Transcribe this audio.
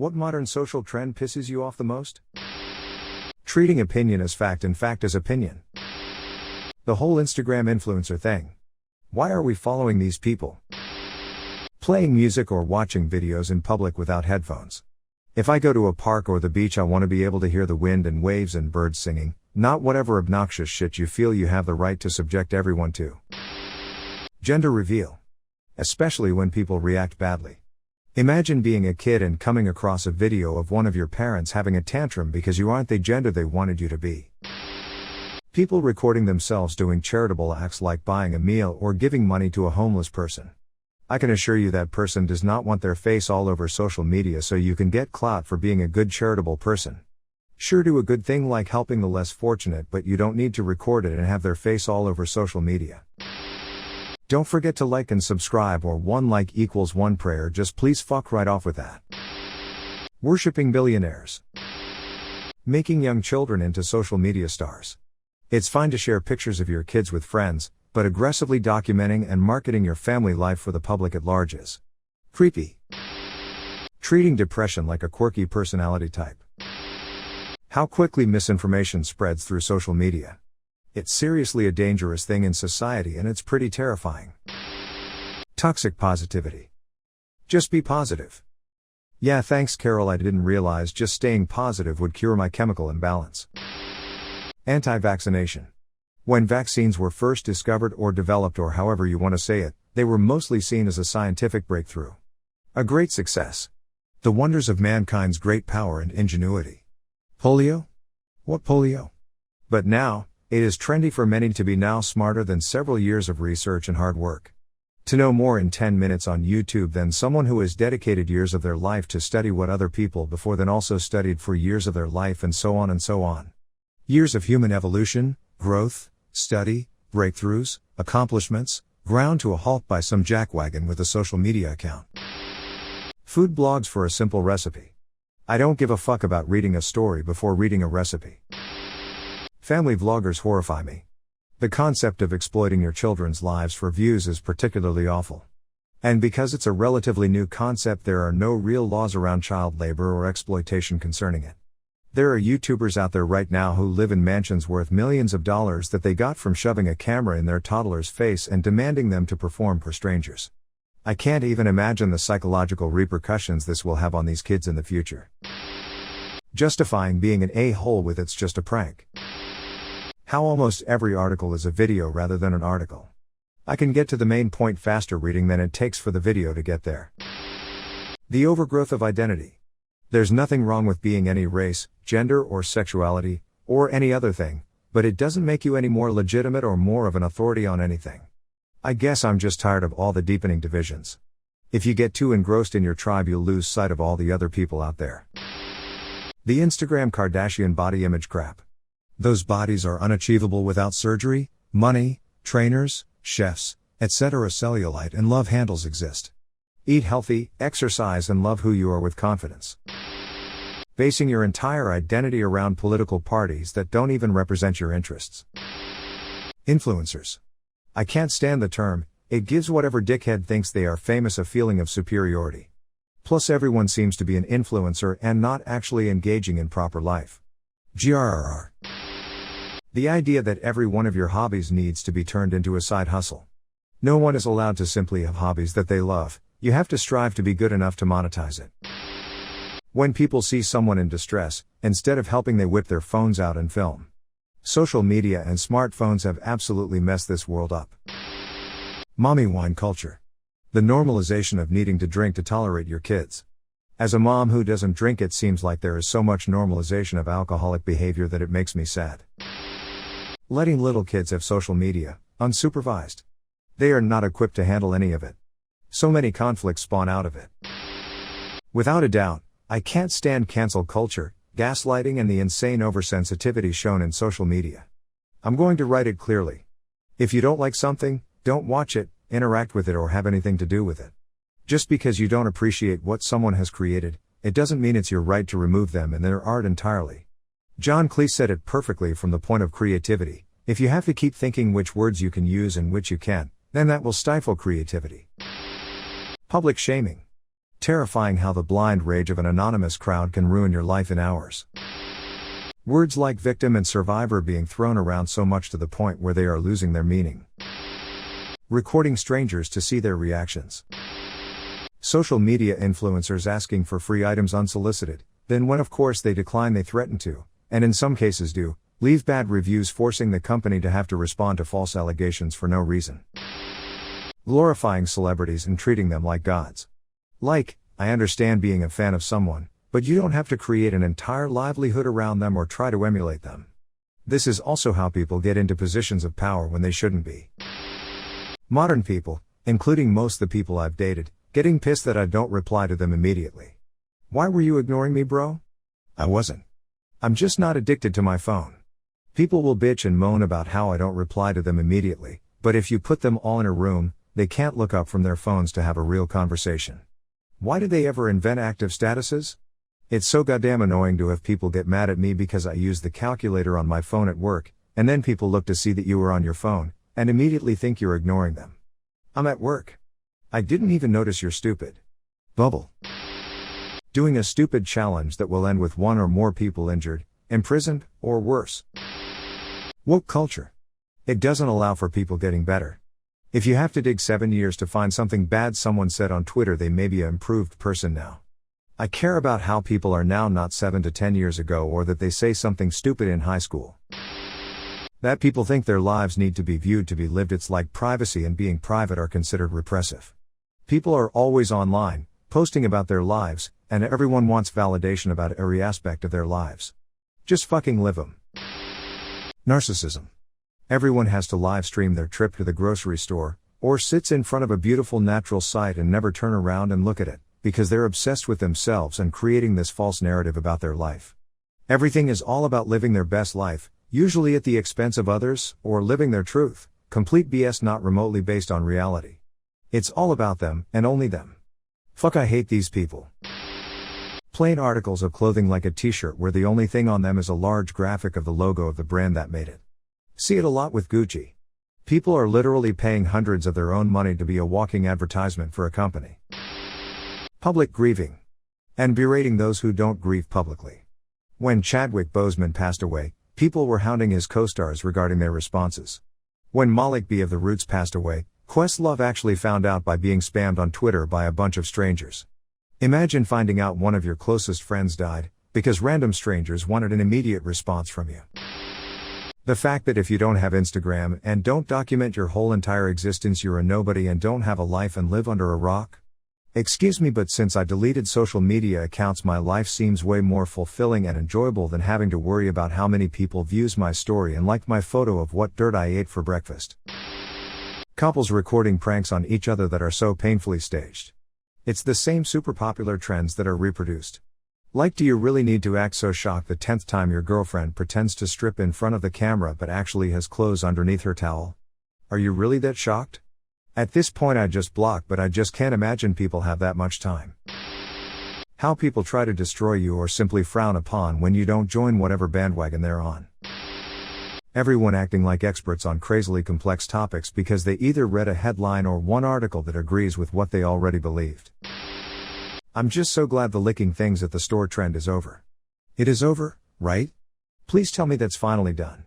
What modern social trend pisses you off the most? Treating opinion as fact and fact as opinion. The whole Instagram influencer thing. Why are we following these people? Playing music or watching videos in public without headphones. If I go to a park or the beach, I want to be able to hear the wind and waves and birds singing, not whatever obnoxious shit you feel you have the right to subject everyone to. Gender reveal. Especially when people react badly. Imagine being a kid and coming across a video of one of your parents having a tantrum because you aren't the gender they wanted you to be. People recording themselves doing charitable acts like buying a meal or giving money to a homeless person. I can assure you that person does not want their face all over social media so you can get clout for being a good charitable person. Sure, do a good thing like helping the less fortunate, but you don't need to record it and have their face all over social media. Don't forget to like and subscribe, or one like equals one prayer. Just please fuck right off with that. Worshipping billionaires. Making young children into social media stars. It's fine to share pictures of your kids with friends, but aggressively documenting and marketing your family life for the public at large is creepy. Treating depression like a quirky personality type. How quickly misinformation spreads through social media. It's seriously a dangerous thing in society, and it's pretty terrifying. Toxic positivity. Just be positive. Yeah, thanks Carol, I didn't realize just staying positive would cure my chemical imbalance. Anti-vaccination. When vaccines were first discovered or developed, or however you want to say it, they were mostly seen as a scientific breakthrough. A great success. The wonders of mankind's great power and ingenuity. Polio? What polio? But now, it is trendy for many to be now smarter than several years of research and hard work. To know more in 10 minutes on YouTube than someone who has dedicated years of their life to study what other people before then also studied for years of their life, and so on and so on. Years of human evolution, growth, study, breakthroughs, accomplishments, ground to a halt by some jackwagon with a social media account. Food blogs for a simple recipe. I don't give a fuck about reading a story before reading a recipe. Family vloggers horrify me. The concept of exploiting your children's lives for views is particularly awful. And because it's a relatively new concept, there are no real laws around child labor or exploitation concerning it. There are YouTubers out there right now who live in mansions worth millions of dollars that they got from shoving a camera in their toddler's face and demanding them to perform for strangers. I can't even imagine the psychological repercussions this will have on these kids in the future. Justifying being an a-hole with "it's just a prank." How almost every article is a video rather than an article. I can get to the main point faster reading than it takes for the video to get there. The overgrowth of identity. There's nothing wrong with being any race, gender or sexuality, or any other thing, but it doesn't make you any more legitimate or more of an authority on anything. I guess I'm just tired of all the deepening divisions. If you get too engrossed in your tribe, you'll lose sight of all the other people out there. The Instagram Kardashian body image crap. Those bodies are unachievable without surgery, money, trainers, chefs, etc. Cellulite and love handles exist. Eat healthy, exercise, and love who you are with confidence. Basing your entire identity around political parties that don't even represent your interests. Influencers. I can't stand the term. It gives whatever dickhead thinks they are famous a feeling of superiority. Plus everyone seems to be an influencer and not actually engaging in proper life. GRRR. The idea that every one of your hobbies needs to be turned into a side hustle. No one is allowed to simply have hobbies that they love. You have to strive to be good enough to monetize it. When people see someone in distress, instead of helping they whip their phones out and film. Social media and smartphones have absolutely messed this world up. Mommy wine culture. The normalization of needing to drink to tolerate your kids. As a mom who doesn't drink, it seems like there is so much normalization of alcoholic behavior that it makes me sad. Letting little kids have social media, unsupervised. They are not equipped to handle any of it. So many conflicts spawn out of it. Without a doubt, I can't stand cancel culture, gaslighting, and the insane oversensitivity shown in social media. I'm going to write it clearly. If you don't like something, don't watch it, interact with it, or have anything to do with it. Just because you don't appreciate what someone has created, it doesn't mean it's your right to remove them and their art entirely. John Cleese said it perfectly from the point of creativity. If you have to keep thinking which words you can use and which you can't, then that will stifle creativity. Public shaming. Terrifying how the blind rage of an anonymous crowd can ruin your life in hours. Words like victim and survivor being thrown around so much to the point where they are losing their meaning. Recording strangers to see their reactions. Social media influencers asking for free items unsolicited, then when of course they decline they threaten to, and in some cases do, leave bad reviews forcing the company to have to respond to false allegations for no reason. Glorifying celebrities and treating them like gods. Like, I understand being a fan of someone, but you don't have to create an entire livelihood around them or try to emulate them. This is also how people get into positions of power when they shouldn't be. Modern people, including most the people I've dated, getting pissed that I don't reply to them immediately. Why were you ignoring me, bro? I wasn't. I'm just not addicted to my phone. People will bitch and moan about how I don't reply to them immediately, but if you put them all in a room, they can't look up from their phones to have a real conversation. Why did they ever invent active statuses? It's so goddamn annoying to have people get mad at me because I use the calculator on my phone at work, and then people look to see that you are on your phone, and immediately think you're ignoring them. I'm at work. I didn't even notice you're stupid. Bubble. Doing a stupid challenge that will end with one or more people injured, imprisoned, or worse. Woke culture. It doesn't allow for people getting better. If you have to dig 7 years to find something bad someone said on Twitter, they may be an improved person now. I care about how people are now, not 7 to 10 years ago, or that they say something stupid in high school. That people think their lives need to be viewed to be lived. It's like privacy and being private are considered repressive. People are always online, posting about their lives, and everyone wants validation about every aspect of their lives. Just fucking live them. Narcissism. Everyone has to live stream their trip to the grocery store, or sits in front of a beautiful natural sight and never turn around and look at it, because they're obsessed with themselves and creating this false narrative about their life. Everything is all about living their best life, usually at the expense of others, or living their truth, complete BS not remotely based on reality. It's all about them, and only them. Fuck, I hate these people. Plain articles of clothing like a t-shirt where the only thing on them is a large graphic of the logo of the brand that made it. See it a lot with Gucci. People are literally paying hundreds of their own money to be a walking advertisement for a company. Public grieving. And berating those who don't grieve publicly. When Chadwick Boseman passed away, people were hounding his co-stars regarding their responses. When Malik B of The Roots passed away, Questlove actually found out by being spammed on Twitter by a bunch of strangers. Imagine finding out one of your closest friends died, because random strangers wanted an immediate response from you. The fact that if you don't have Instagram and don't document your whole entire existence, you're a nobody and don't have a life and live under a rock? Excuse me, but since I deleted social media accounts, my life seems way more fulfilling and enjoyable than having to worry about how many people views my story and liked my photo of what dirt I ate for breakfast. Couples recording pranks on each other that are so painfully staged. It's the same super popular trends that are reproduced. Like, do you really need to act so shocked the 10th time your girlfriend pretends to strip in front of the camera but actually has clothes underneath her towel? Are you really that shocked? At this point I just block, but I just can't imagine people have that much time. How people try to destroy you or simply frown upon when you don't join whatever bandwagon they're on. Everyone acting like experts on crazily complex topics because they either read a headline or one article that agrees with what they already believed. I'm just so glad the licking things at the store trend is over. It is over, right? Please tell me that's finally done.